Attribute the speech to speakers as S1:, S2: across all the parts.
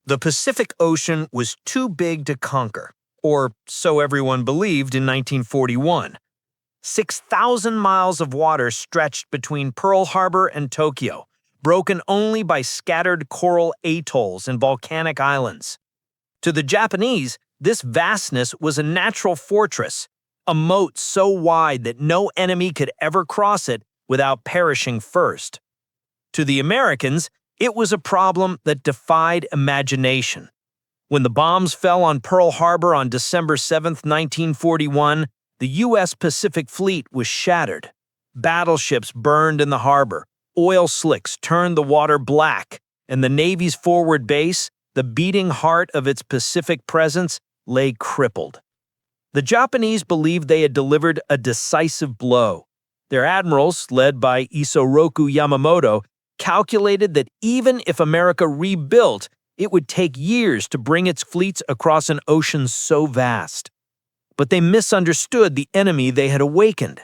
S1: The Pacific Ocean was too big to conquer, or so everyone believed in 1941. 6,000 miles of water stretched between Pearl Harbor and Tokyo, broken only by scattered coral atolls and volcanic islands. To the Japanese, this vastness was a natural fortress, a moat so wide that no enemy could ever cross it without perishing first. To the Americans, it was a problem that defied imagination. When the bombs fell on Pearl Harbor on December 7, 1941, the U.S. Pacific Fleet was shattered. Battleships burned in the harbor, oil slicks turned the water black, and the Navy's forward base, the beating heart of its Pacific presence, lay crippled. The Japanese believed they had delivered a decisive blow. Their admirals, led by Isoroku Yamamoto, calculated that even if America rebuilt, it would take years to bring its fleets across an ocean so vast. But they misunderstood the enemy they had awakened.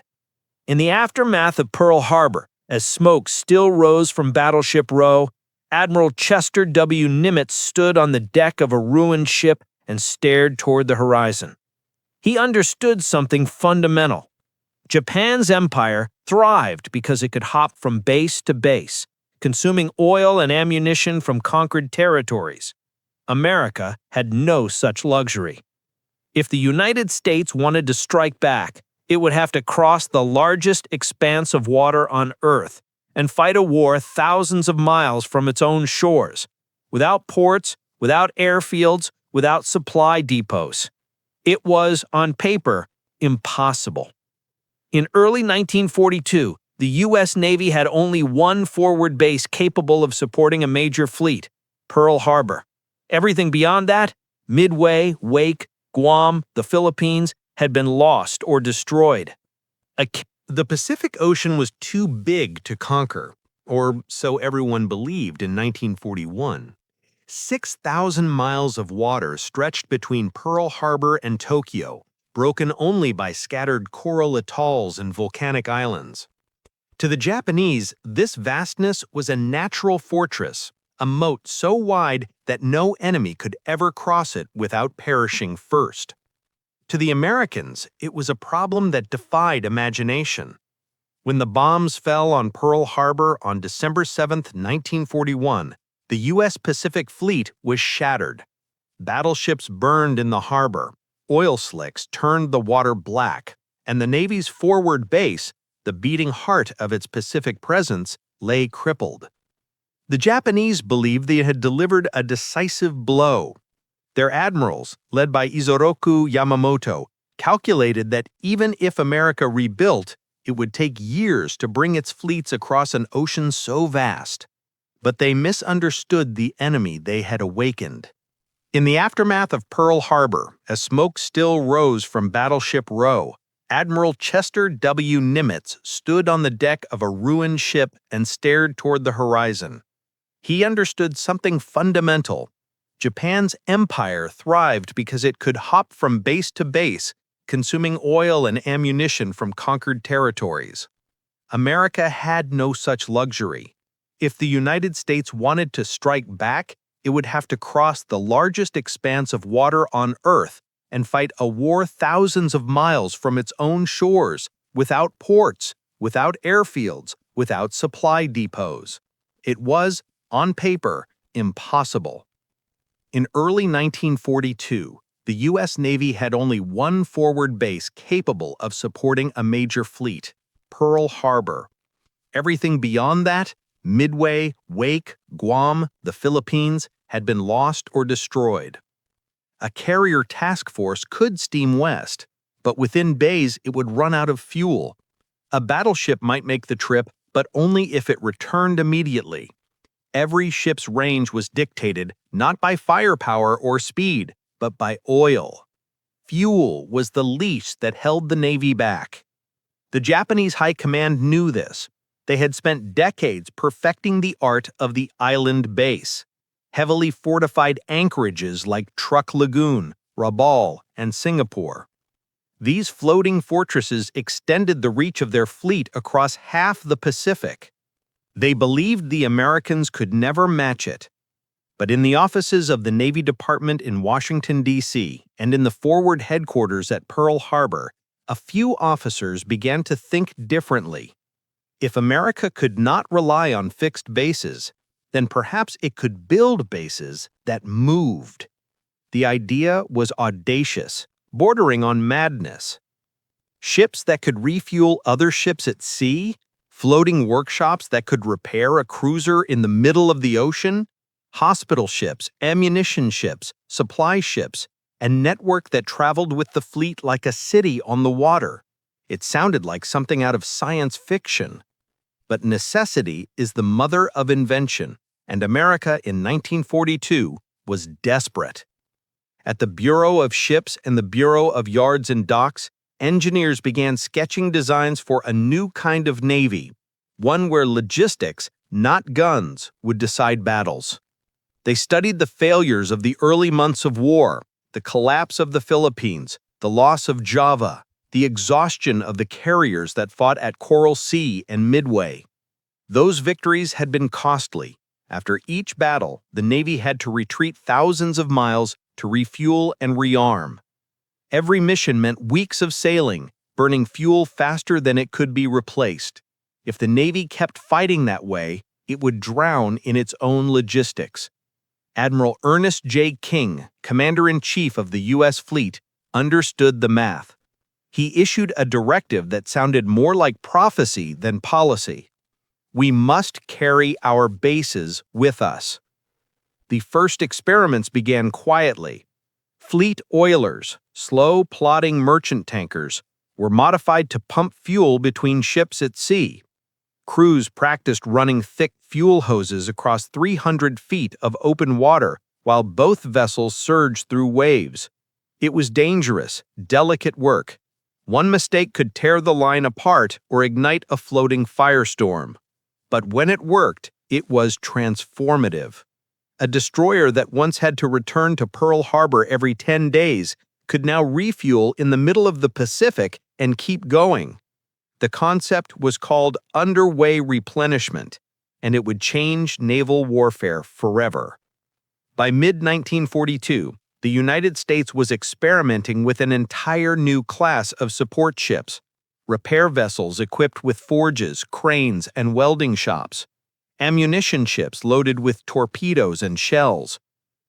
S1: In the aftermath of Pearl Harbor, as smoke still rose from Battleship Row, Admiral Chester W. Nimitz stood on the deck of a ruined ship and stared toward the horizon. He understood something fundamental. Japan's empire thrived because it could hop from base to base, consuming oil and ammunition from conquered territories. America had no such luxury. If the United States wanted to strike back, it would have to cross the largest expanse of water on Earth and fight a war thousands of miles from its own shores, without ports, without airfields, without supply depots. It was, on paper, impossible. In early 1942, the U.S. Navy had only one forward base capable of supporting a major fleet, Pearl Harbor. Everything beyond that, Midway, Wake, Guam, the Philippines, had been lost or destroyed.
S2: The Pacific Ocean was too big to conquer, or so everyone believed in 1941. 6,000 miles of water stretched between Pearl Harbor and Tokyo, broken only by scattered coral atolls and volcanic islands. To the Japanese, this vastness was a natural fortress, a moat so wide that no enemy could ever cross it without perishing first. To the Americans, it was a problem that defied imagination. When the bombs fell on Pearl Harbor on December 7, 1941, the U.S. Pacific Fleet was shattered. Battleships burned in the harbor, oil slicks turned the water black, and the Navy's forward base, the beating heart of its Pacific presence, lay crippled. The Japanese believed they had delivered a decisive blow. Their admirals, led by Isoroku Yamamoto, calculated that even if America rebuilt, it would take years to bring its fleets across an ocean so vast. But they misunderstood the enemy they had awakened. In the aftermath of Pearl Harbor, as smoke still rose from Battleship Row, Admiral Chester W. Nimitz stood on the deck of a ruined ship and stared toward the horizon. He understood something fundamental. Japan's empire thrived because it could hop from base to base, consuming oil and ammunition from conquered territories. America had no such luxury. If the United States wanted to strike back, it would have to cross the largest expanse of water on Earth and fight a war thousands of miles from its own shores, without ports, without airfields, without supply depots. It was, on paper, impossible. In early 1942, the U.S. Navy had only one forward base capable of supporting a major fleet, Pearl Harbor. Everything beyond that, Midway, Wake, Guam, the Philippines, had been lost or destroyed. A carrier task force could steam west, but within bays it would run out of fuel. A battleship might make the trip, but only if it returned immediately. Every ship's range was dictated not by firepower or speed, but by oil. Fuel was the leash that held the Navy back. The Japanese High Command knew this. They had spent decades perfecting the art of the island base. Heavily fortified anchorages like Truk Lagoon, Rabaul, and Singapore. These floating fortresses extended the reach of their fleet across half the Pacific. They believed the Americans could never match it. But in the offices of the Navy Department in Washington, D.C., and in the forward headquarters at Pearl Harbor, a few officers began to think differently. If America could not rely on fixed bases, then perhaps it could build bases that moved. The idea was audacious, bordering on madness. Ships that could refuel other ships at sea, floating workshops that could repair a cruiser in the middle of the ocean, hospital ships, ammunition ships, supply ships, a network that traveled with the fleet like a city on the water. It sounded like something out of science fiction. But necessity is the mother of invention, and America in 1942 was desperate. At the Bureau of Ships and the Bureau of Yards and Docks, engineers began sketching designs for a new kind of navy, one where logistics, not guns, would decide battles. They studied the failures of the early months of war, the collapse of the Philippines, the loss of Java, the exhaustion of the carriers that fought at Coral Sea and Midway. Those victories had been costly. After each battle, the Navy had to retreat thousands of miles to refuel and rearm. Every mission meant weeks of sailing, burning fuel faster than it could be replaced. If the Navy kept fighting that way, it would drown in its own logistics. Admiral Ernest J. King, Commander-in-Chief of the U.S. Fleet, understood the math. He issued a directive that sounded more like prophecy than policy. We must carry our bases with us. The first experiments began quietly. Fleet oilers, slow, plodding merchant tankers, were modified to pump fuel between ships at sea. Crews practiced running thick fuel hoses across 300 feet of open water while both vessels surged through waves. It was dangerous, delicate work. One mistake could tear the line apart or ignite a floating firestorm. But when it worked, it was transformative. A destroyer that once had to return to Pearl Harbor every 10 days could now refuel in the middle of the Pacific and keep going. The concept was called underway replenishment, and it would change naval warfare forever. By mid-1942, the United States was experimenting with an entire new class of support ships, repair vessels equipped with forges, cranes, and welding shops, ammunition ships loaded with torpedoes and shells,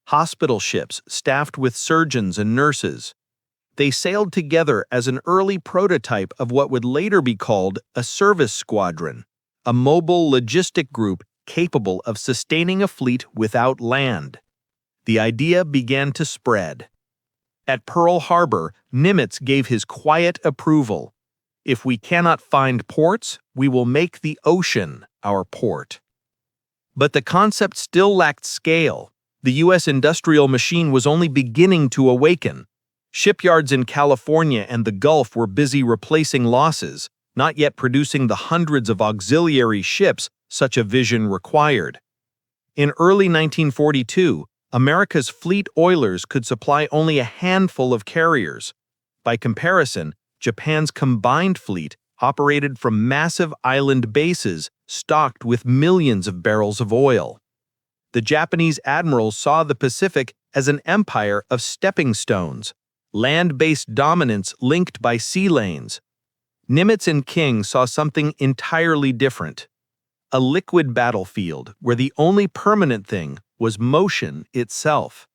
S2: hospital ships staffed with surgeons and nurses. They sailed together as an early prototype of what would later be called a service squadron, a mobile logistic group capable of sustaining a fleet without land. The idea began to spread. At Pearl Harbor, Nimitz gave his quiet approval. If we cannot find ports, we will make the ocean our port. But the concept still lacked scale. The U.S. industrial machine was only beginning to awaken. Shipyards in California and the Gulf were busy replacing losses, not yet producing the hundreds of auxiliary ships such a vision required. In early 1942, America's fleet oilers could supply only a handful of carriers. By comparison, Japan's combined fleet operated from massive island bases stocked with millions of barrels of oil. The Japanese admirals saw the Pacific as an empire of stepping stones, land-based dominance linked by sea lanes. Nimitz and King saw something entirely different. A liquid battlefield where the only permanent thing was motion itself.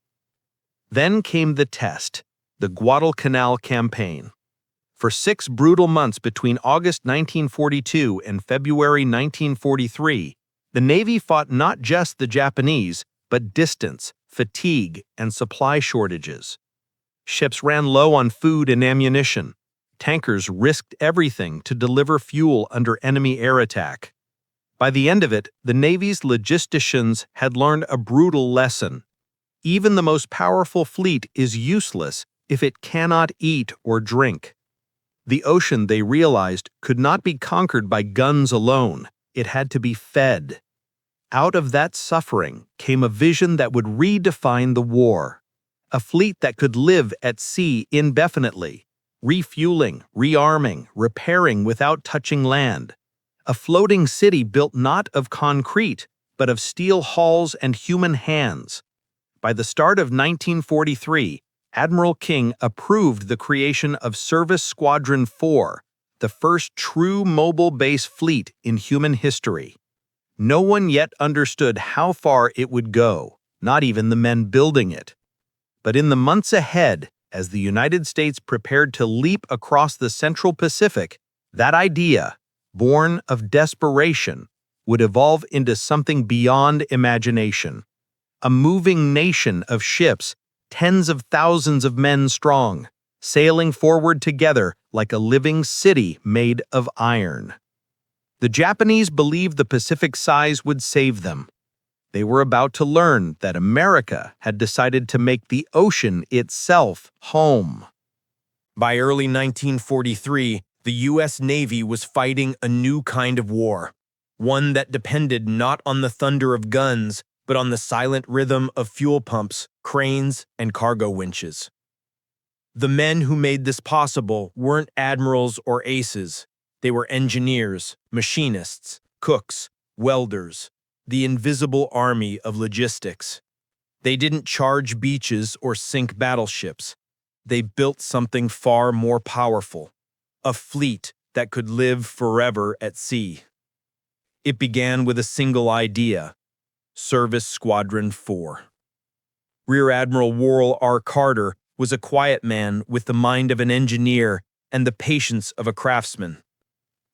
S2: Then came the test, the Guadalcanal campaign. For 6 brutal months between August 1942 and February 1943, the Navy fought not just the Japanese, but distance, fatigue, and supply shortages. Ships ran low on food and ammunition. Tankers risked everything to deliver fuel under enemy air attack. By the end of it, the Navy's logisticians had learned a brutal lesson. Even the most powerful fleet is useless if it cannot eat or drink. The ocean, they realized, could not be conquered by guns alone. It had to be fed. Out of that suffering came a vision that would redefine the war. A fleet that could live at sea indefinitely, refueling, rearming, repairing without touching land. A floating city built not of concrete, but of steel hulls and human hands. By the start of 1943, Admiral King approved the creation of Service Squadron 4, the first true mobile base fleet in human history. No one yet understood how far it would go, not even the men building it. But in the months ahead, as the United States prepared to leap across the Central Pacific, that idea, born of desperation, would evolve into something beyond imagination. A moving nation of ships, tens of thousands of men strong, sailing forward together like a living city made of iron. The Japanese believed the Pacific size would save them. They were about to learn that America had decided to make the ocean itself home.
S1: By early 1943, the U.S. Navy was fighting a new kind of war, one that depended not on the thunder of guns, but on the silent rhythm of fuel pumps, cranes, and cargo winches. The men who made this possible weren't admirals or aces. They were engineers, machinists, cooks, welders, the invisible army of logistics. They didn't charge beaches or sink battleships. They built something far more powerful, a fleet that could live forever at sea. It began with a single idea: Service Squadron 4. Rear Admiral Worrell R. Carter was a quiet man with the mind of an engineer and the patience of a craftsman.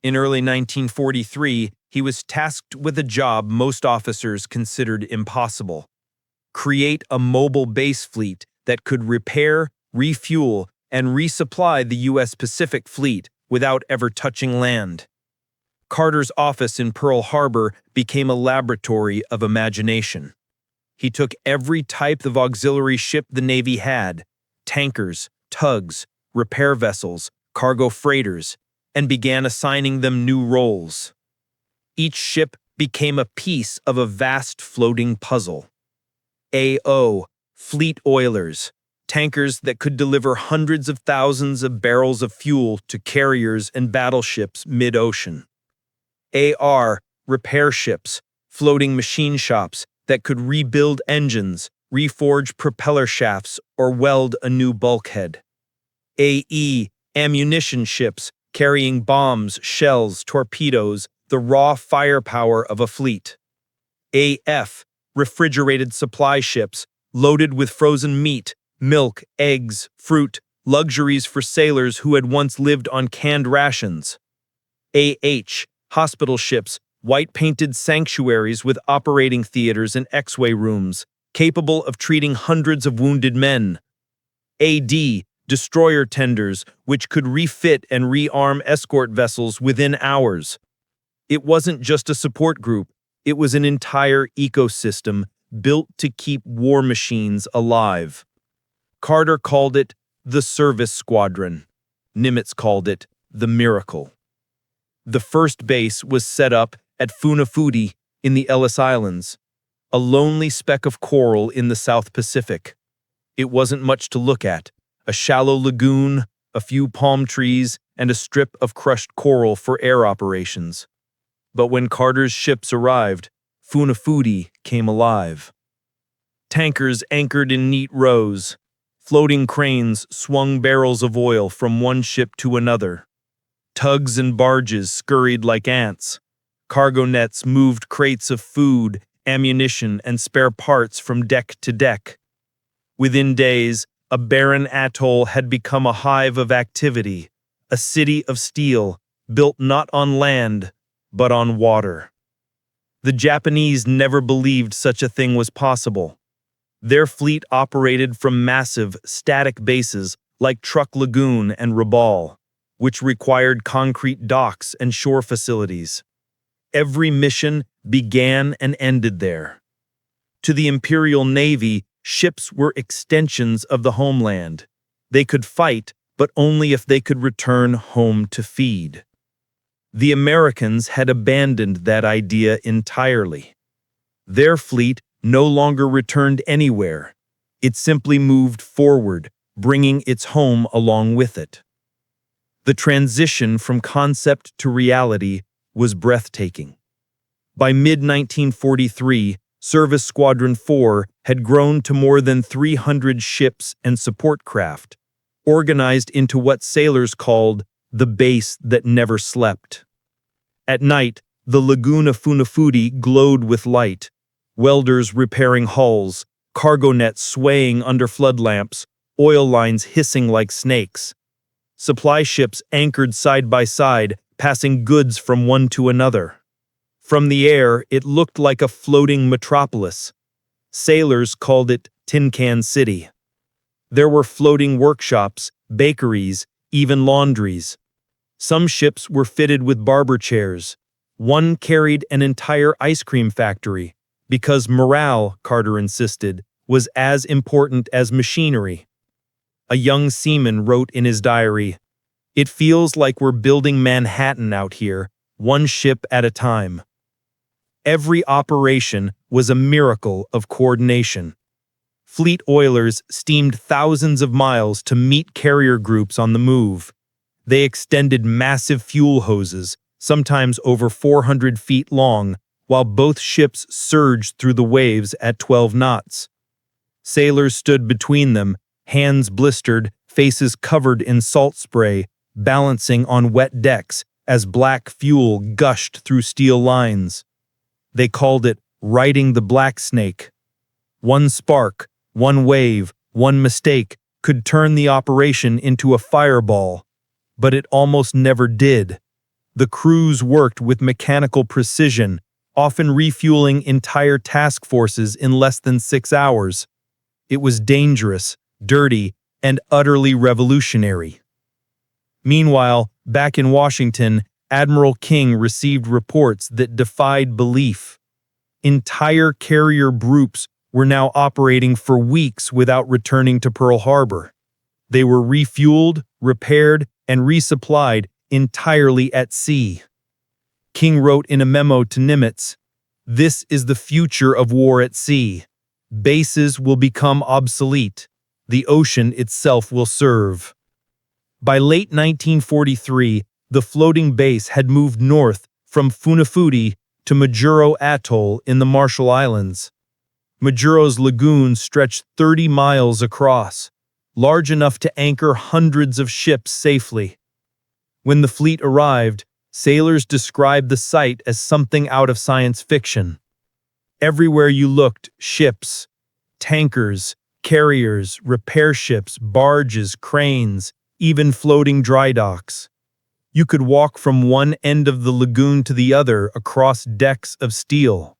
S1: In early 1943, he was tasked with a job most officers considered impossible: create a mobile base fleet that could repair, refuel, and resupply the U.S. Pacific Fleet without ever touching land. Carter's office in Pearl Harbor became a laboratory of imagination. He took every type of auxiliary ship the Navy had: tankers, tugs, repair vessels, cargo freighters, and began assigning them new roles. Each ship became a piece of a vast floating puzzle. AO, fleet oilers, tankers that could deliver hundreds of thousands of barrels of fuel to carriers and battleships mid-ocean. AR, repair ships, floating machine shops that could rebuild engines, reforge propeller shafts, or weld a new bulkhead. AE, ammunition ships carrying bombs, shells, torpedoes, the raw firepower of a fleet. AF, refrigerated supply ships loaded with frozen meat, milk, eggs, fruit, luxuries for sailors who had once lived on canned rations. AH, hospital ships, white-painted sanctuaries with operating theaters and X-ray rooms, capable of treating hundreds of wounded men. AD, destroyer tenders, which could refit and rearm escort vessels within hours. It wasn't just a support group, it was an entire ecosystem built to keep war machines alive. Carter called it the Service Squadron. Nimitz called it the Miracle. The first base was set up at Funafuti in the Ellis Islands, a lonely speck of coral in the South Pacific. It wasn't much to look at: a shallow lagoon, a few palm trees, and a strip of crushed coral for air operations. But when Carter's ships arrived, Funafuti came alive. Tankers anchored in neat rows. Floating cranes swung barrels of oil from one ship to another. Tugs and barges scurried like ants. Cargo nets moved crates of food, ammunition, and spare parts from deck to deck. Within days, a barren atoll had become a hive of activity, a city of steel, built not on land, but on water. The Japanese never believed such a thing was possible. Their fleet operated from massive, static bases like Truk Lagoon and Rabaul, which required concrete docks and shore facilities. Every mission began and ended there. To the Imperial Navy, ships were extensions of the homeland. They could fight, but only if they could return home to feed. The Americans had abandoned that idea entirely. Their fleet no longer returned anywhere. It simply moved forward, bringing its home along with it. The transition from concept to reality was breathtaking. By mid-1943, Service Squadron 4 had grown to more than 300 ships and support craft, organized into what sailors called the base that never slept. At night, the lagoon of Funafuti glowed with light, welders repairing hulls, cargo nets swaying under flood lamps, oil lines hissing like snakes. Supply ships anchored side by side, passing goods from one to another. From the air, it looked like a floating metropolis. Sailors called it Tin Can City. There were floating workshops, bakeries, even laundries. Some ships were fitted with barber chairs. One carried an entire ice cream factory, because morale, Carter insisted, was as important as machinery. A young seaman wrote in his diary, "It feels like we're building Manhattan out here, one ship at a time." Every operation was a miracle of coordination. Fleet oilers steamed thousands of miles to meet carrier groups on the move. They extended massive fuel hoses, sometimes over 400 feet long, while both ships surged through the waves at 12 knots. Sailors stood between them, hands blistered, faces covered in salt spray, balancing on wet decks as black fuel gushed through steel lines. They called it riding the black snake. One spark, one wave, one mistake could turn the operation into a fireball, but it almost never did. The crews worked with mechanical precision, often refueling entire task forces in less than 6 hours. It was dangerous, dirty, and utterly revolutionary. Meanwhile, back in Washington, Admiral King received reports that defied belief. Entire carrier groups were now operating for weeks without returning to Pearl Harbor. They were refueled, repaired, and resupplied entirely at sea. King wrote in a memo to Nimitz, "This is the future of war at sea. Bases will become obsolete. The ocean itself will serve." By late 1943, the floating base had moved north from Funafuti to Majuro Atoll in the Marshall Islands. Majuro's lagoon stretched 30 miles across, large enough to anchor hundreds of ships safely. When the fleet arrived, sailors described the site as something out of science fiction. Everywhere you looked, ships, tankers, carriers, repair ships, barges, cranes, even floating dry docks. You could walk from one end of the lagoon to the other across decks of steel.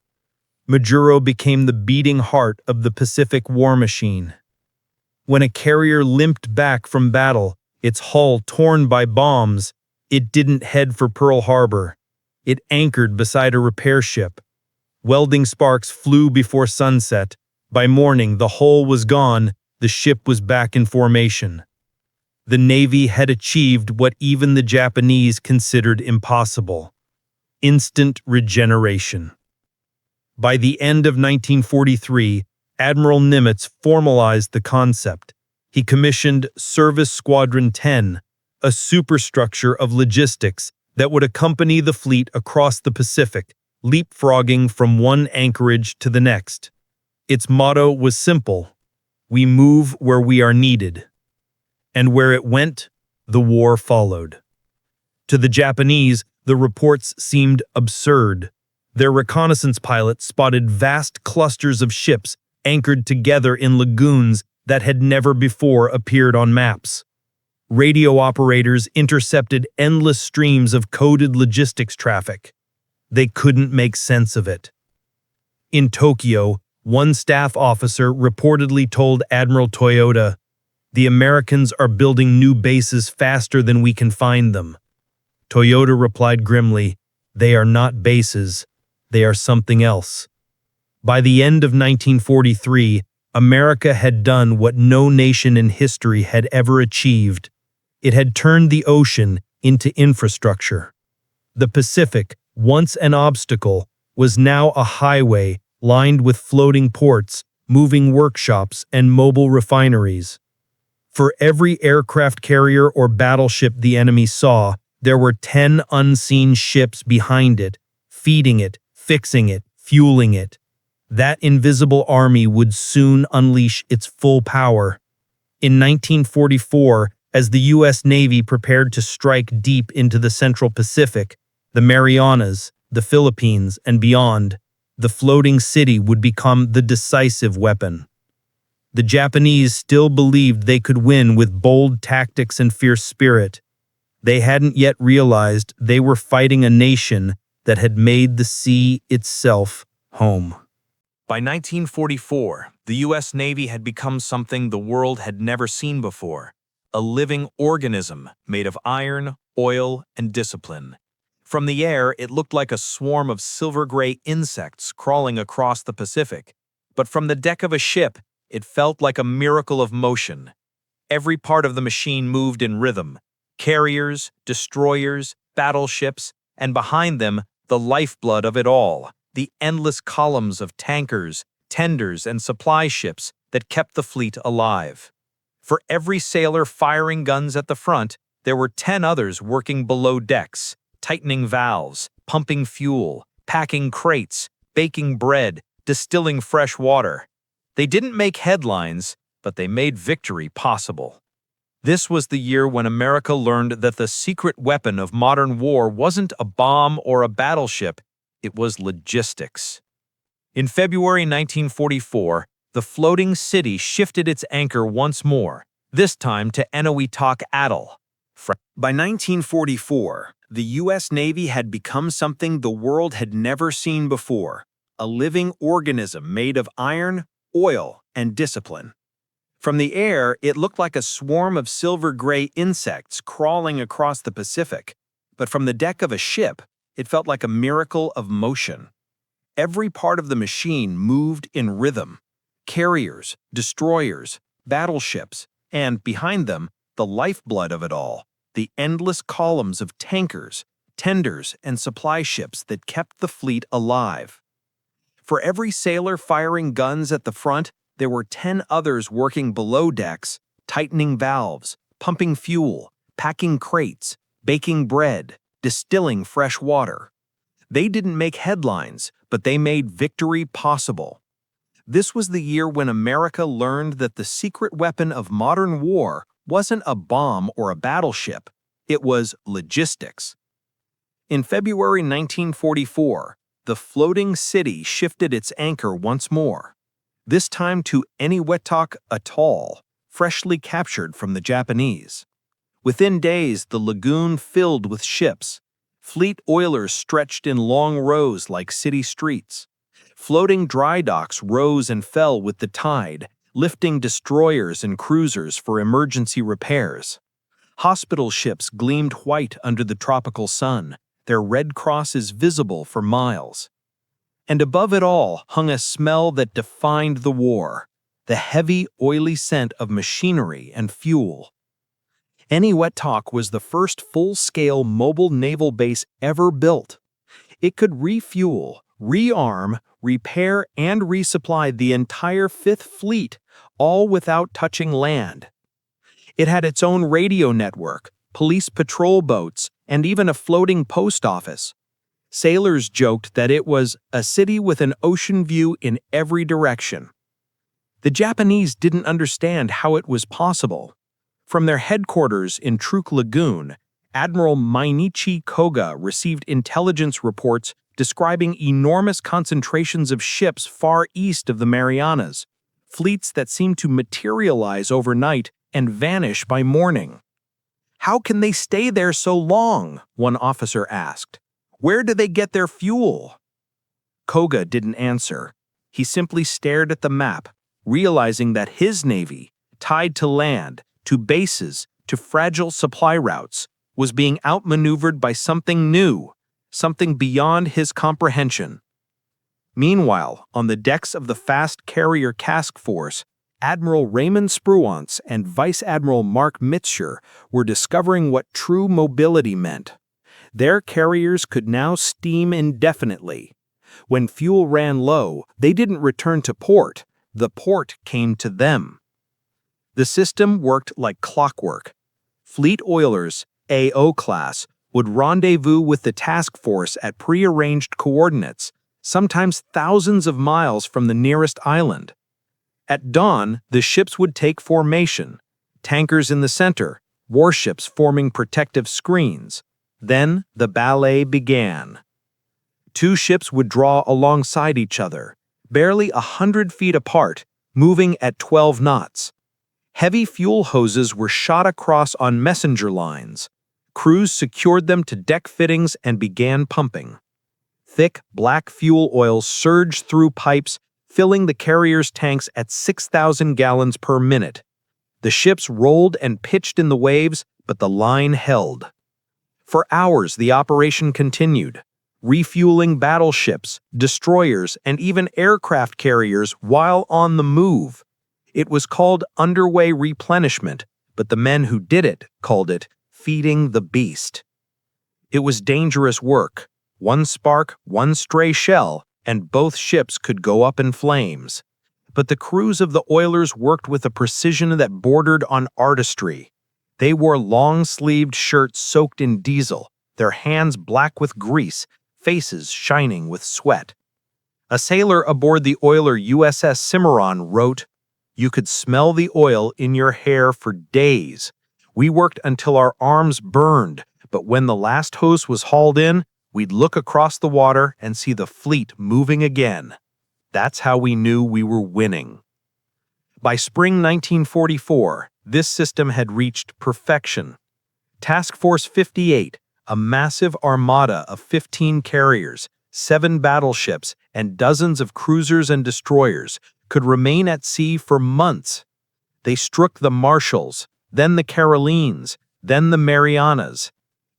S1: Majuro became the beating heart of the Pacific war machine. When a carrier limped back from battle, its hull torn by bombs, it didn't head for Pearl Harbor. It anchored beside a repair ship. Welding sparks flew before sunset. By morning, the hull was gone, the ship was back in formation. The Navy had achieved what even the Japanese considered impossible: instant regeneration. By the end of 1943, Admiral Nimitz formalized the concept. He commissioned Service Squadron 10, a superstructure of logistics that would accompany the fleet across the Pacific, leapfrogging from one anchorage to the next. Its motto was simple: we move where we are needed. And where it went, the war followed. To the Japanese, the reports seemed absurd. Their reconnaissance pilots spotted vast clusters of ships anchored together in lagoons that had never before appeared on maps. Radio operators intercepted endless streams of coded logistics traffic. They couldn't make sense of it. In Tokyo, one staff officer reportedly told Admiral Toyota, "The Americans are building new bases faster than we can find them." Toyota replied grimly, "They are not bases. They are something else." By the end of 1943, America had done what no nation in history had ever achieved. It had turned the ocean into infrastructure. The Pacific, once an obstacle, was now a highway lined with floating ports, moving workshops, and mobile refineries. For every aircraft carrier or battleship the enemy saw, there were 10 unseen ships behind it, feeding it, fixing it, fueling it. That invisible army would soon unleash its full power. In 1944, as the U.S. Navy prepared to strike deep into the Central Pacific, the Marianas, the Philippines, and beyond, the floating city would become the decisive weapon. The Japanese still believed they could win with bold tactics and fierce spirit. They hadn't yet realized they were fighting a nation that had made the sea itself home. By 1944, the U.S. Navy had become something the world had never seen before, a living organism made of iron, oil, and discipline. From the air, it looked like a swarm of silver-gray insects crawling across the Pacific. But from the deck of a ship, it felt like a miracle of motion. Every part of the machine moved in rhythm. Carriers, destroyers, battleships, and behind them, the lifeblood of it all, the endless columns of tankers, tenders, and supply ships that kept the fleet alive. For every sailor firing guns at the front, there were 10 others working below decks, tightening valves, pumping fuel, packing crates, baking bread, distilling fresh water. They didn't make headlines, but they made victory possible. This was the year when America learned that the secret weapon of modern war wasn't a bomb or a battleship, it was logistics. In February 1944, the floating city shifted its anchor once more, this time to Eniwetok Atoll. By 1944, the U.S. Navy had become something the world had never seen before, a living organism made of iron, oil, and discipline. From the air, it looked like a swarm of silver-gray insects crawling across the Pacific, but from the deck of a ship, it felt like a miracle of motion. Every part of the machine moved in rhythm. Carriers, destroyers, battleships, and behind them, the lifeblood of it all, the endless columns of tankers, tenders, and supply ships that kept the fleet alive. For every sailor firing guns at the front, there were 10 others working below decks, tightening valves, pumping fuel, packing crates, baking bread, distilling fresh water. They didn't make headlines, but they made victory possible. This was the year when America learned that the secret weapon of modern war wasn't a bomb or a battleship, it was logistics. In February 1944, the floating city shifted its anchor once more, this time to Eniwetok Atoll, freshly captured from the Japanese. Within days, the lagoon filled with ships. Fleet oilers stretched in long rows like city streets. Floating dry docks rose and fell with the tide, lifting destroyers and cruisers for emergency repairs. Hospital ships gleamed white under the tropical sun, their red crosses visible for miles. And above it all hung a smell that defined the war, the heavy, oily scent of machinery and fuel. Eniwetok was the first full-scale mobile naval base ever built. It could refuel, rearm, repair, and resupply the entire Fifth Fleet, all without touching land. It had its own radio network, police patrol boats, and even a floating post office. Sailors joked that it was a city with an ocean view in every direction. The Japanese didn't understand how it was possible. From their headquarters in Truk Lagoon, Admiral Mainichi Koga received intelligence reports describing enormous concentrations of ships far east of the Marianas, fleets that seemed to materialize overnight and vanish by morning. "How can they stay there so long?" one officer asked. "Where do they get their fuel?" Koga didn't answer. He simply stared at the map, realizing that his navy, tied to land, to bases, to fragile supply routes, was being outmaneuvered by something new, something beyond his comprehension. Meanwhile, on the decks of the fast carrier task force, Admiral Raymond Spruance and Vice Admiral Mark Mitscher were discovering what true mobility meant. Their carriers could now steam indefinitely. When fuel ran low, they didn't return to port. The port came to them. The system worked like clockwork. Fleet oilers, AO class, would rendezvous with the task force at prearranged coordinates,
S2: sometimes thousands of miles from the nearest island. At dawn, the ships would take formation, tankers in the center, warships forming protective screens. Then the ballet began. Two ships would draw alongside each other, barely 100 feet apart, moving at 12 knots. Heavy fuel hoses were shot across on messenger lines. Crews secured them to deck fittings and began pumping. Thick, black fuel oil surged through pipes, filling the carrier's tanks at 6,000 gallons per minute. The ships rolled and pitched in the waves, but the line held. For hours, the operation continued, refueling battleships, destroyers, and even aircraft carriers while on the move. It was called underway replenishment, but the men who did it called it feeding the beast. It was dangerous work. One spark, one stray shell, and both ships could go up in flames. But the crews of the oilers worked with a precision that bordered on artistry. They wore long-sleeved shirts soaked in diesel, their hands black with grease, faces shining with sweat. A sailor aboard the oiler USS Cimarron wrote, "You could smell the oil in your hair for days. We worked until our arms burned, but when the last hose was hauled in, we'd look across the water and see the fleet moving again. That's how we knew we were winning." By spring 1944, this system had reached perfection. Task Force 58, a massive armada of 15 carriers, 7 battleships, and dozens of cruisers and destroyers, could remain at sea for months. They struck the Marshalls, then the Carolines, then the Marianas,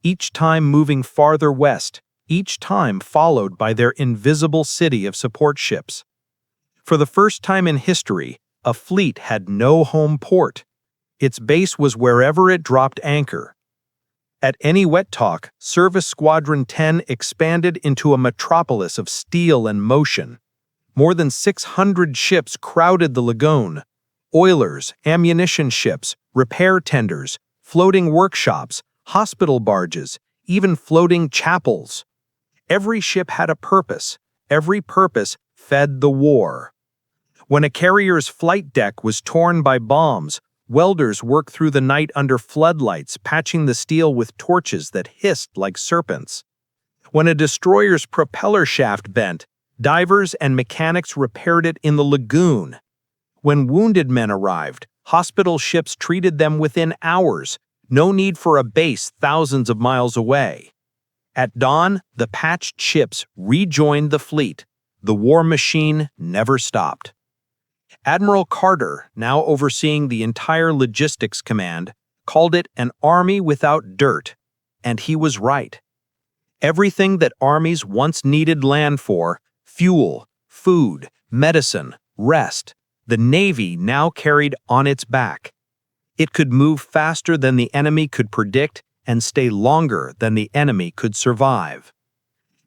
S2: each time moving farther west, each time followed by their invisible city of support ships. For the first time in history, a fleet had no home port. Its base was wherever it dropped anchor. At any wet talk, Service Squadron 10 expanded into a metropolis of steel and motion. More than 600 ships crowded the lagoon. Oilers, ammunition ships, repair tenders, floating workshops, hospital barges, even floating chapels. Every ship had a purpose. Every purpose fed the war. When a carrier's flight deck was torn by bombs, welders worked through the night under floodlights, patching the steel with torches that hissed like serpents. When a destroyer's propeller shaft bent, divers and mechanics repaired it in the lagoon. When wounded men arrived, hospital ships treated them within hours. No need for a base thousands of miles away. At dawn, the patched ships rejoined the fleet. The war machine never stopped. Admiral Carter, now overseeing the entire logistics command, called it an army without dirt, and he was right. Everything that armies once needed land for, fuel, food, medicine, rest, the Navy now carried on its back. It could move faster than the enemy could predict and stay longer than the enemy could survive.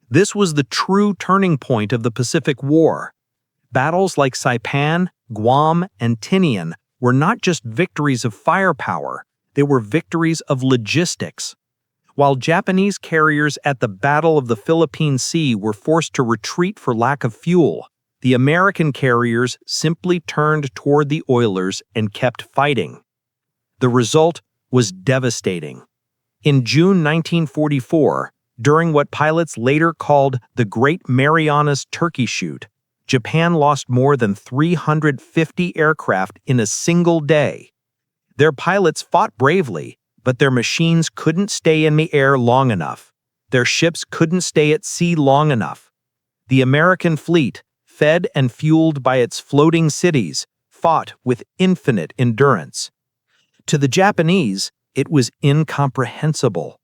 S2: This was the true turning point of the Pacific War. Battles like Saipan, Guam, and Tinian were not just victories of firepower, they were victories of logistics. While Japanese carriers at the Battle of the Philippine Sea were forced to retreat for lack of fuel, the American carriers simply turned toward the oilers and kept fighting. The result was devastating. In June 1944, during what pilots later called the Great Marianas Turkey Shoot, Japan lost more than 350 aircraft in a single day. Their pilots fought bravely, but their machines couldn't stay in the air long enough. Their ships couldn't stay at sea long enough. The American fleet, fed and fueled by its floating cities, fought with infinite endurance. To the Japanese, it was incomprehensible.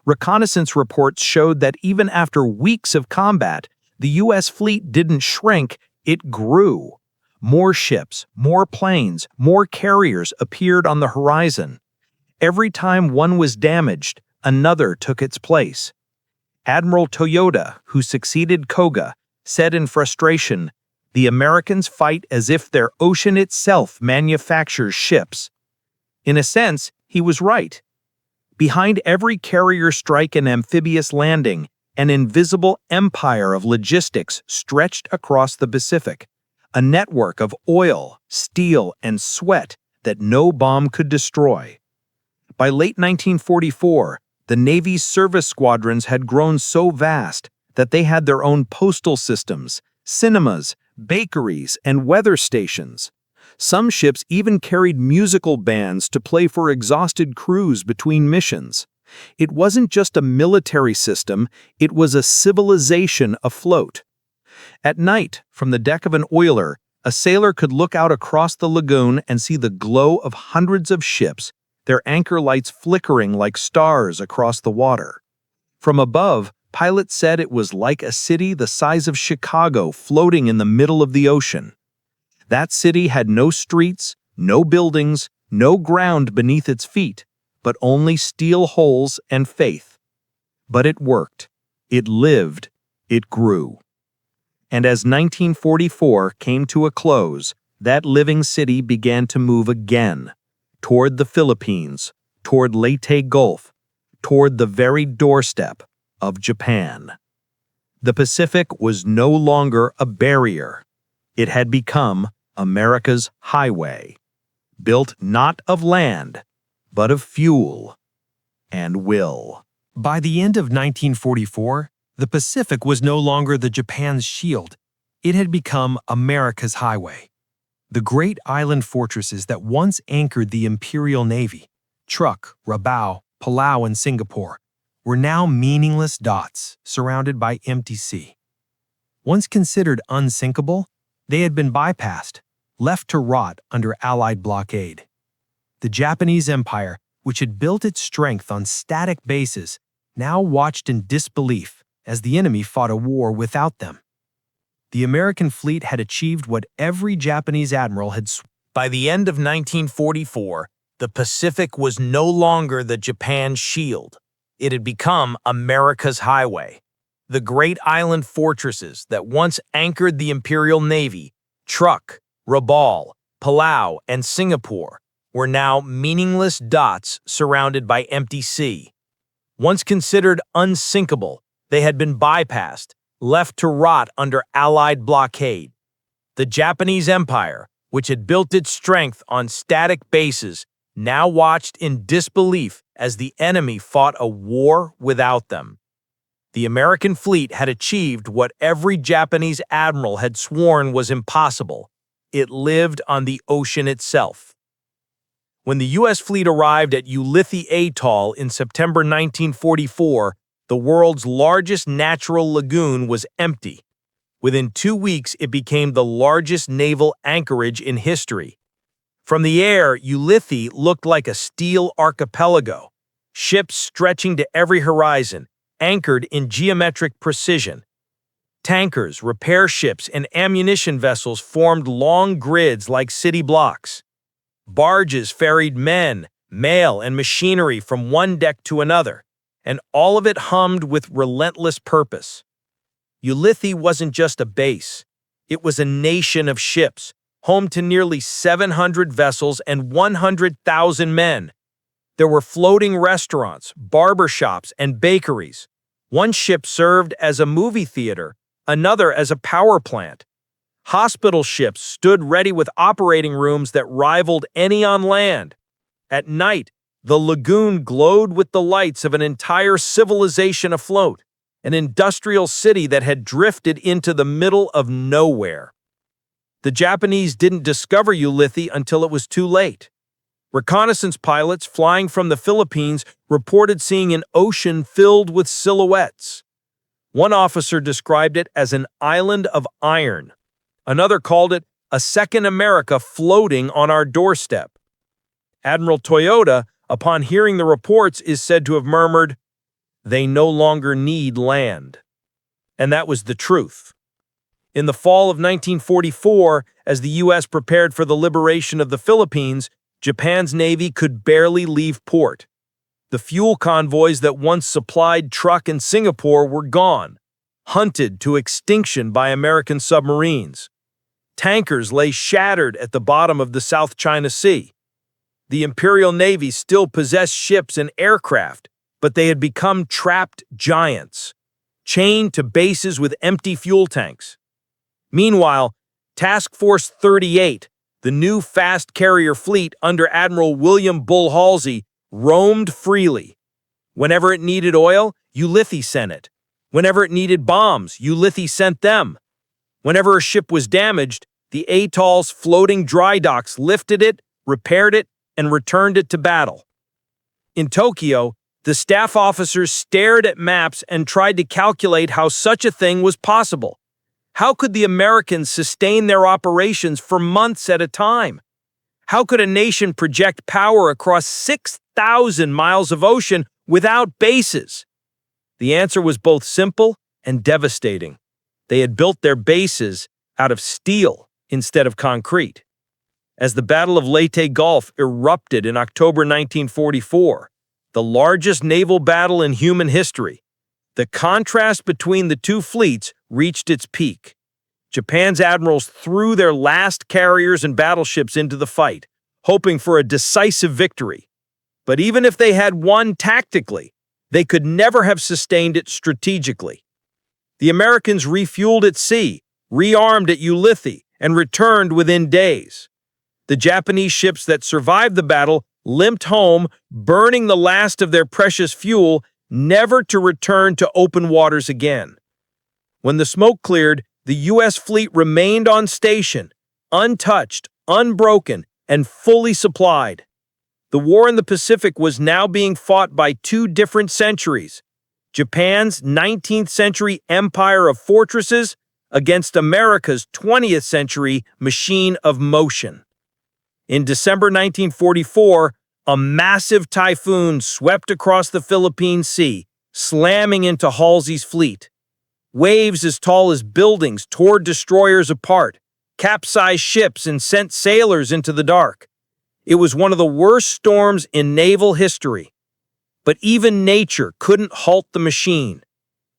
S2: Reconnaissance reports showed that even after weeks of combat, the U.S. fleet didn't shrink, it grew. More ships, more planes, more carriers appeared on the horizon. Every time one was damaged, another took its place. Admiral Toyoda, who succeeded Koga, said in frustration, "The Americans fight as if their ocean itself manufactures ships." In a sense, he was right. Behind every carrier strike and amphibious landing, An invisible empire of logistics stretched across the Pacific, a network of oil, steel, and sweat that no bomb could destroy. By late 1944, the Navy's service squadrons had grown so vast that they had their own postal systems, cinemas, bakeries, and weather stations. Some ships even carried musical bands to play for exhausted crews between missions. It wasn't just a military system, it was a civilization afloat. At night, from the deck of an oiler, a sailor could look out across the lagoon and see the glow of hundreds of ships, their anchor lights flickering like stars across the water. From above, pilots said it was like a city the size of Chicago floating in the middle of the ocean. That city had no streets, no buildings, no ground beneath its feet, but only steel holes and faith. But it worked. It lived. It grew. And as 1944 came to a close, that living city began to move again, toward the Philippines, toward Leyte Gulf, toward the very doorstep of Japan. The Pacific was no longer a barrier. It had become America's highway, built not of land, but of fuel and will.
S1: By the end of 1944, the Pacific was no longer the Japan's shield. It had become America's highway. The great island fortresses that once anchored the Imperial Navy, Truk, Rabaul, Palau, and Singapore, were now meaningless dots surrounded by empty sea. Once considered unsinkable, they had been bypassed, left to rot under Allied blockade. The Japanese Empire, which had built its strength on static bases, now watched in disbelief as the enemy fought a war without them. The American fleet had achieved what every Japanese admiral had sworn. By the end of 1944, the Pacific was no longer the Japan's shield. It had become America's highway. The great island fortresses that once anchored the Imperial Navy, Truk, Rabaul, Palau, and Singapore, were now meaningless dots surrounded by empty sea. Once considered unsinkable, they had been bypassed, left to rot under Allied blockade. The Japanese Empire, which had built its strength on static bases, now watched in disbelief as the enemy fought a war without them. The American fleet had achieved what every Japanese admiral had sworn was impossible. It lived on the ocean itself. When the U.S. fleet arrived at Ulithi Atoll in September 1944, the world's largest natural lagoon was empty. Within 2 weeks, it became the largest naval anchorage in history. From the air, Ulithi looked like a steel archipelago, ships stretching to every horizon, anchored in geometric precision. Tankers, repair ships, and ammunition vessels formed long grids like city blocks. Barges ferried men, mail, and machinery from one deck to another, and all of it hummed with relentless purpose. Ulithi wasn't just a base. It was a nation of ships, home to nearly 700 vessels and 100,000 men. There were floating restaurants, barber shops, and bakeries. One ship served as a movie theater, another as a power plant. Hospital ships stood ready with operating rooms that rivaled any on land. At night, the lagoon glowed with the lights of an entire civilization afloat, an industrial city that had drifted into the middle of nowhere. The Japanese didn't discover Ulithi until it was too late. Reconnaissance pilots flying from the Philippines reported seeing an ocean filled with silhouettes. One officer described it as an island of iron. Another called it a second America floating on our doorstep. Admiral Toyota, upon hearing the reports, is said to have murmured, "They no longer need land." And that was the truth. In the fall of 1944, as the U.S. prepared for the liberation of the Philippines, Japan's Navy could barely leave port. The fuel convoys that once supplied Truk and Singapore were gone, hunted to extinction by American submarines. Tankers lay shattered at the bottom of the South China Sea. The Imperial Navy still possessed ships and aircraft, but they had become trapped giants. chained to bases with empty fuel tanks. Meanwhile, Task Force 38, the new fast carrier fleet under Admiral William Bull Halsey, roamed freely. Whenever it needed oil, Ulithi sent it. Whenever it needed bombs, Ulithi sent them. Whenever a ship was damaged, the atoll's floating dry docks lifted it, repaired it, and returned it to battle. In Tokyo, the staff officers stared at maps and tried to calculate how such a thing was possible. How could the Americans sustain their operations for months at a time? How could a nation project power across 6,000 miles of ocean without bases? The answer was both simple and devastating. They had built their bases out of steel instead of concrete. As the Battle of Leyte Gulf erupted in October 1944, the largest naval battle in human history, the contrast between the two fleets reached its peak. Japan's admirals threw their last carriers and battleships into the fight, hoping for a decisive victory. But even if they had won tactically, they could never have sustained it strategically. The Americans refueled at sea, rearmed at Ulithi, and returned within days. The Japanese ships that survived the battle limped home, burning the last of their precious fuel, never to return to open waters again. When the smoke cleared, the U.S. fleet remained on station, untouched, unbroken, and fully supplied. The war in the Pacific was now being fought by two different centuries: Japan's 19th century empire of fortresses against America's 20th century machine of motion. In December 1944, a massive typhoon swept across the Philippine Sea, slamming into Halsey's fleet. Waves as tall as buildings tore destroyers apart, capsized ships, and sent sailors into the dark. It was one of the worst storms in naval history. But even nature couldn't halt the machine.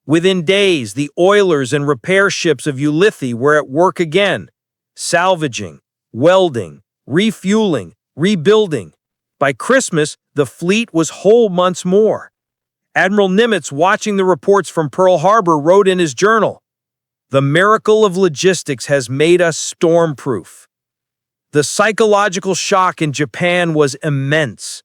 S1: Within days, the oilers and repair ships of Ulithi were at work again, salvaging, welding, refueling, rebuilding. By Christmas, the fleet was whole months more. Admiral Nimitz, watching the reports from Pearl Harbor, wrote in his journal, "The miracle of logistics has made us storm-proof." The psychological shock in Japan was immense.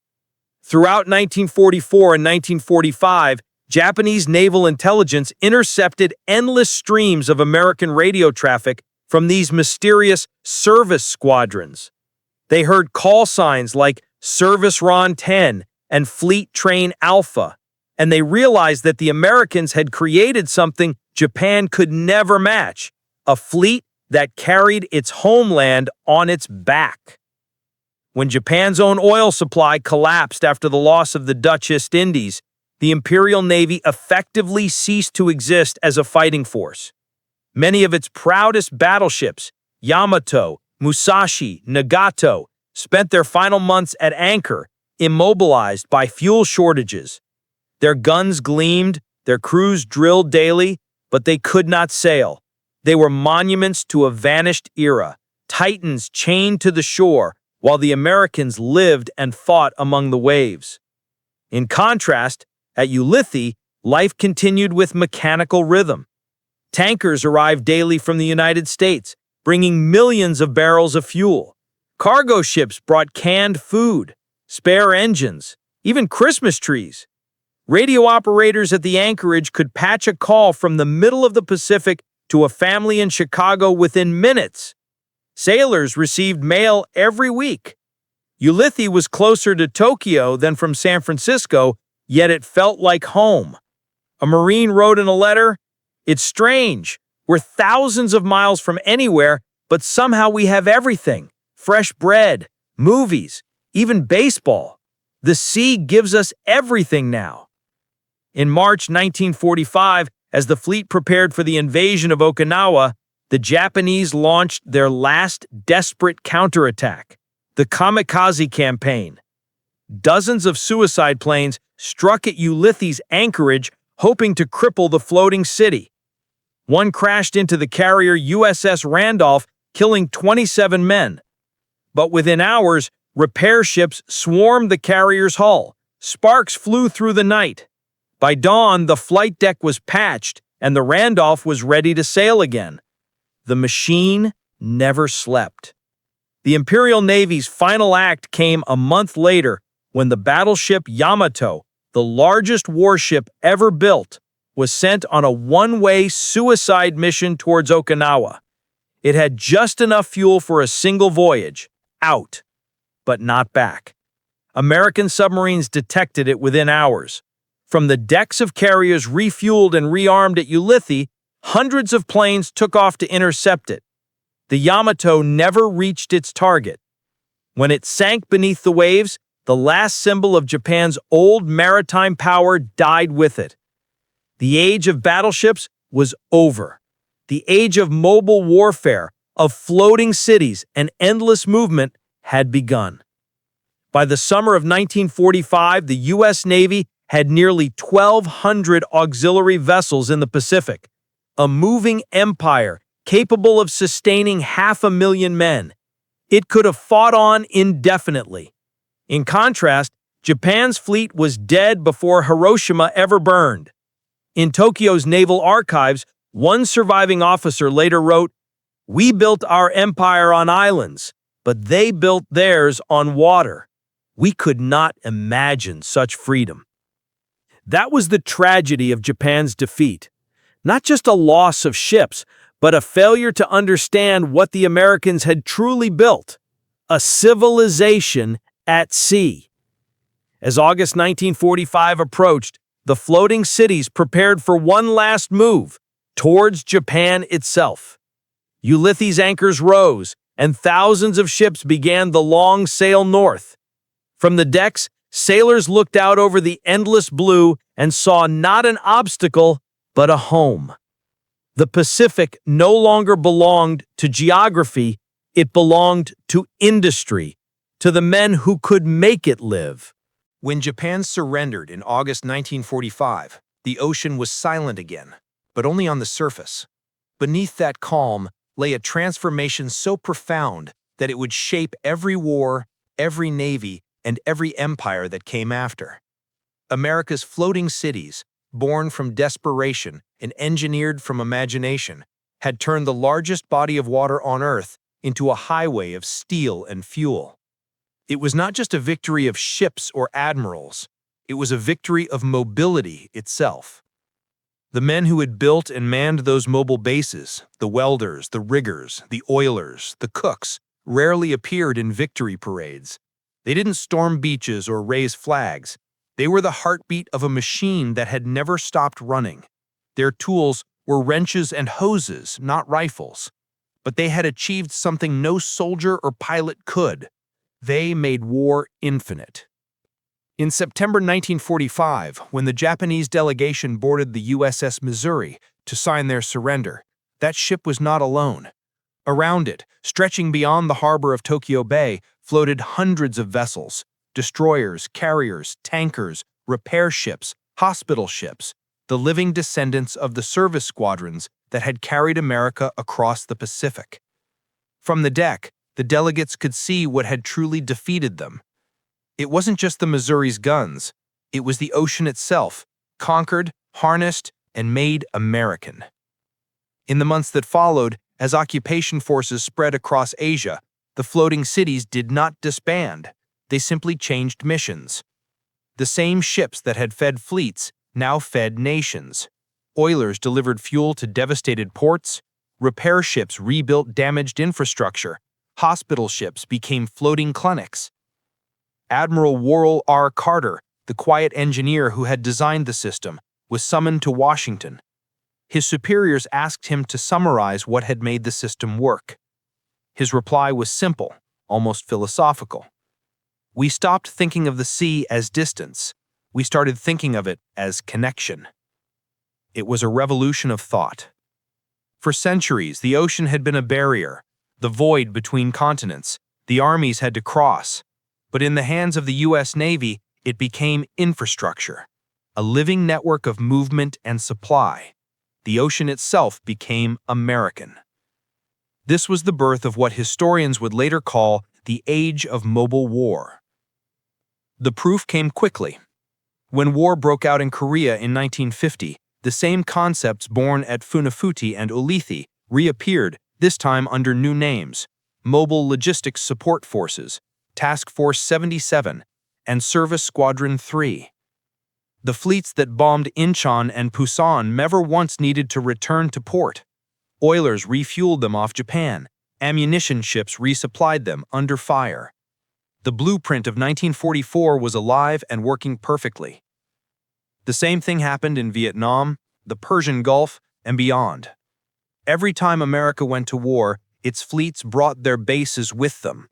S1: Throughout 1944 and 1945, Japanese naval intelligence intercepted endless streams of American radio traffic from these mysterious service squadrons. They heard call signs like Service Ron 10 and Fleet Train Alpha, and they realized that the Americans had created something Japan could never match: a fleet that carried its homeland on its back. When Japan's own oil supply collapsed after the loss of the Dutch East Indies, the Imperial Navy effectively ceased to exist as a fighting force. Many of its proudest battleships, Yamato, Musashi, Nagato, spent their final months at anchor, immobilized by fuel shortages. Their guns gleamed, their crews drilled daily, but they could not sail. They were monuments to a vanished era, titans chained to the shore, while the Americans lived and fought among the waves. In contrast, at Ulithi, life continued with mechanical rhythm. Tankers arrived daily from the United States, bringing millions of barrels of fuel. Cargo ships brought canned food, spare engines, even Christmas trees. Radio operators at the anchorage could patch a call from the middle of the Pacific to a family in Chicago within minutes. Sailors received mail every week. Ulithi was closer to Tokyo than from San Francisco, yet it felt like home. A Marine wrote in a letter, "It's strange. We're thousands of miles from anywhere, but somehow we have everything. Fresh bread, movies, even baseball. The sea gives us everything now." In March 1945, as the fleet prepared for the invasion of Okinawa, the Japanese launched their last desperate counterattack, the Kamikaze Campaign. Dozens of suicide planes struck at Ulithi's anchorage, hoping to cripple the floating city. One crashed into the carrier USS Randolph, killing 27 men. But within hours, repair ships swarmed the carrier's hull. Sparks flew through the night. By dawn, the flight deck was patched, and the Randolph was ready to sail again. The machine never slept. The Imperial Navy's final act came a month later when the battleship Yamato, the largest warship ever built, was sent on a one-way suicide mission towards Okinawa. It had just enough fuel for a single voyage, out, but not back. American submarines detected it within hours. From the decks of carriers refueled and rearmed at Ulithi, hundreds of planes took off to intercept it. The Yamato never reached its target. When it sank beneath the waves, the last symbol of Japan's old maritime power died with it. The age of battleships was over. The age of mobile warfare, of floating cities and endless movement had begun. By the summer of 1945, the U.S. Navy had nearly 1,200 auxiliary vessels in the Pacific, a moving empire capable of sustaining 500,000 men. It could have fought on indefinitely. In contrast, Japan's fleet was dead before Hiroshima ever burned. In Tokyo's naval archives, one surviving officer later wrote, "We built our empire on islands, but they built theirs on water. We could not imagine such freedom." That was the tragedy of Japan's defeat. Not just a loss of ships, but a failure to understand what the Americans had truly built: a civilization at sea. As August 1945 approached, the floating cities prepared for one last move towards Japan itself. Ulithi's anchors rose, and thousands of ships began the long sail north. From the decks, sailors looked out over the endless blue and saw not an obstacle, but a home. The Pacific no longer belonged to geography, it belonged to industry, to the men who could make it live.
S2: When Japan surrendered in August 1945, the ocean was silent again, but only on the surface. Beneath that calm lay a transformation so profound that it would shape every war, every navy, and every empire that came after. America's floating cities, born from desperation and engineered from imagination, had turned the largest body of water on Earth into a highway of steel and fuel. It was not just a victory of ships or admirals, it was a victory of mobility itself. The men who had built and manned those mobile bases, the welders, the riggers, the oilers, the cooks, rarely appeared in victory parades. They didn't storm beaches or raise flags. They were the heartbeat of a machine that had never stopped running. Their tools were wrenches and hoses, not rifles. But they had achieved something no soldier or pilot could. They made war infinite. In September 1945, when the Japanese delegation boarded the USS Missouri to sign their surrender, that ship was not alone. Around it, stretching beyond the harbor of Tokyo Bay, floated hundreds of vessels: destroyers, carriers, tankers, repair ships, hospital ships, the living descendants of the service squadrons that had carried America across the Pacific. From the deck, the delegates could see what had truly defeated them. It wasn't just the Missouri's guns, it was the ocean itself, conquered, harnessed, and made American. In the months that followed, as occupation forces spread across Asia, the floating cities did not disband. They simply changed missions. The same ships that had fed fleets now fed nations. Oilers delivered fuel to devastated ports. Repair ships rebuilt damaged infrastructure. Hospital ships became floating clinics. Admiral Worrell R. Carter, the quiet engineer who had designed the system, was summoned to Washington. His superiors asked him to summarize what had made the system work. His reply was simple, almost philosophical. "We stopped thinking of the sea as distance. We started thinking of it as connection." It was a revolution of thought. For centuries, the ocean had been a barrier, the void between continents. The armies had to cross. But in the hands of the U.S. Navy, it became infrastructure, a living network of movement and supply. The ocean itself became American. This was the birth of what historians would later call the Age of Mobile War. The proof came quickly. When war broke out in Korea in 1950, The same concepts born at Funafuti and Ulithi reappeared, this time under new names: Mobile Logistics Support Forces, Task Force 77, and Service Squadron 3. The fleets that bombed Incheon and Pusan never once needed to return to port. Oilers refueled them off Japan. Ammunition ships resupplied them under fire. The blueprint of 1944 was alive and working perfectly. The same thing happened in Vietnam, the Persian Gulf, and beyond. Every time America went to war, its fleets brought their bases with them.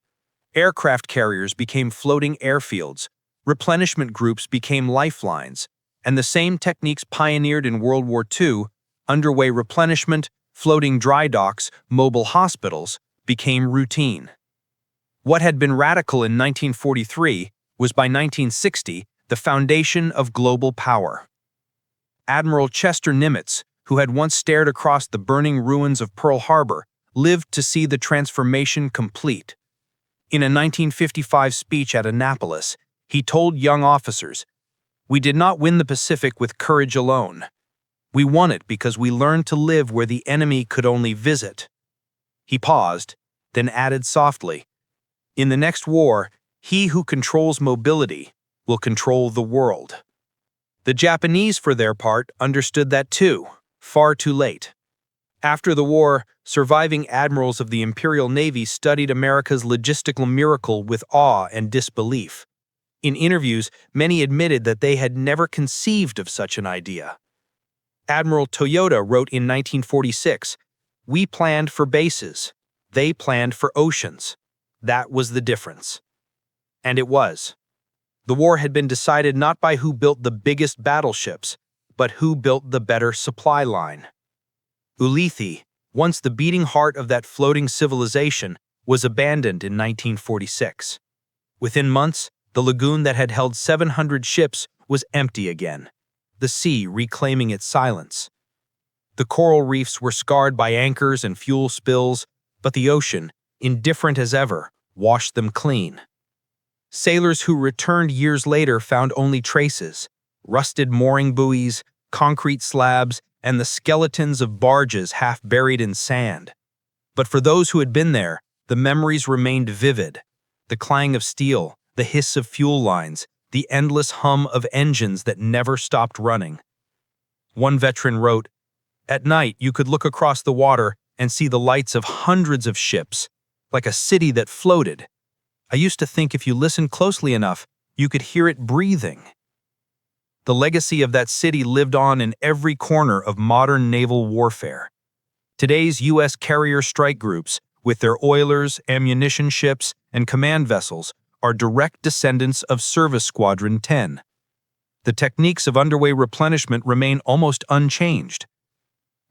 S2: Aircraft carriers became floating airfields, replenishment groups became lifelines, and the same techniques pioneered in World War II, underway replenishment, floating dry docks, mobile hospitals, became routine. What had been radical in 1943 was by 1960 the foundation of global power. Admiral Chester Nimitz, who had once stared across the burning ruins of Pearl Harbor, lived to see the transformation complete. In a 1955 speech at Annapolis, he told young officers, "We did not win the Pacific with courage alone. We won it because we learned to live where the enemy could only visit." He paused, then added softly, "In the next war, he who controls mobility will control the world." The Japanese, for their part, understood that too, far too late. After the war, surviving admirals of the Imperial Navy studied America's logistical miracle with awe and disbelief. In interviews, many admitted that they had never conceived of such an idea. Admiral Toyota wrote in 1946, "We planned for bases. They planned for oceans. That was the difference." And it was. The war had been decided not by who built the biggest battleships, but who built the better supply line. Ulithi, once the beating heart of that floating civilization, was abandoned in 1946. Within months, the lagoon that had held 700 ships was empty again, the sea reclaiming its silence. The coral reefs were scarred by anchors and fuel spills, but the ocean, indifferent as ever, washed them clean. Sailors who returned years later found only traces: rusted mooring buoys, concrete slabs, and the skeletons of barges half buried in sand. But for those who had been there, the memories remained vivid: the clang of steel, the hiss of fuel lines, the endless hum of engines that never stopped running. One veteran wrote, "At night you could look across the water and see the lights of hundreds of ships, like a city that floated. I used to think if you listened closely enough, you could hear it breathing." The legacy of that city lived on in every corner of modern naval warfare. Today's U.S. carrier strike groups, with their oilers, ammunition ships, and command vessels, are direct descendants of Service Squadron 10. The techniques of underway replenishment remain almost unchanged.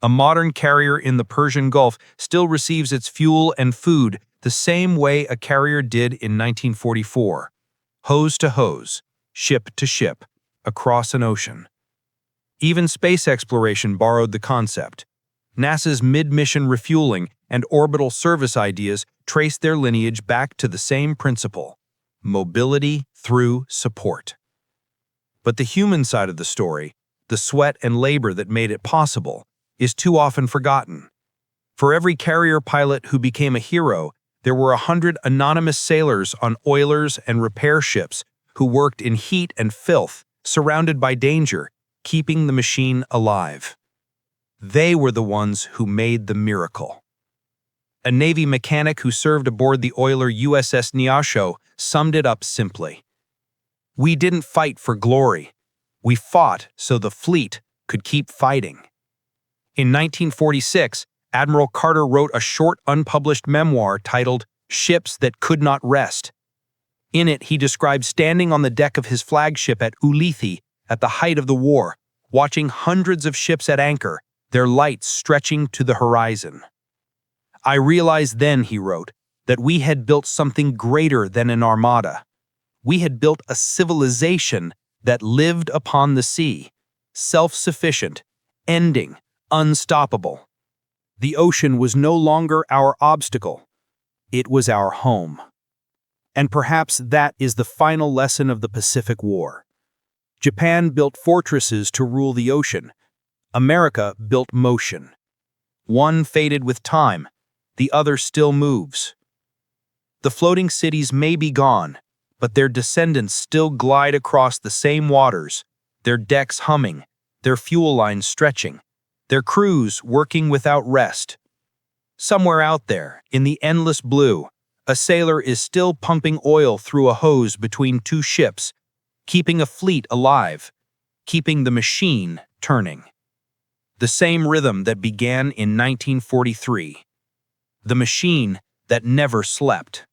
S2: A modern carrier in the Persian Gulf still receives its fuel and food the same way a carrier did in 1944, hose to hose, ship to ship, across an ocean. Even space exploration borrowed the concept. NASA's mid-mission refueling and orbital service ideas trace their lineage back to the same principle: mobility through support. But the human side of the story, the sweat and labor that made it possible, is too often forgotten. For every carrier pilot who became a hero, there were 100 anonymous sailors on oilers and repair ships who worked in heat and filth, surrounded by danger, keeping the machine alive. They were the ones who made the miracle. A Navy mechanic who served aboard the oiler USS Nyasho summed it up simply: "We didn't fight for glory. We fought so the fleet could keep fighting." In 1946, Admiral Carter wrote a short unpublished memoir titled "Ships That Could Not Rest." In it, he described standing on the deck of his flagship at Ulithi at the height of the war, watching hundreds of ships at anchor, their lights stretching to the horizon. "I realized then," he wrote, "that we had built something greater than an armada. We had built a civilization that lived upon the sea, self-sufficient, ending, unstoppable. The ocean was no longer our obstacle. It was our home." And perhaps that is the final lesson of the Pacific War. Japan built fortresses to rule the ocean.
S3: America built motion. One faded with time, the other still moves. The floating cities may be gone, but their descendants still glide across the same waters, their decks humming, their fuel lines stretching, their crews working without rest. Somewhere out there, in the endless blue, a sailor is still pumping oil through a hose between two ships, keeping a fleet alive, keeping the machine turning. The same rhythm that began in 1943. The machine that never slept.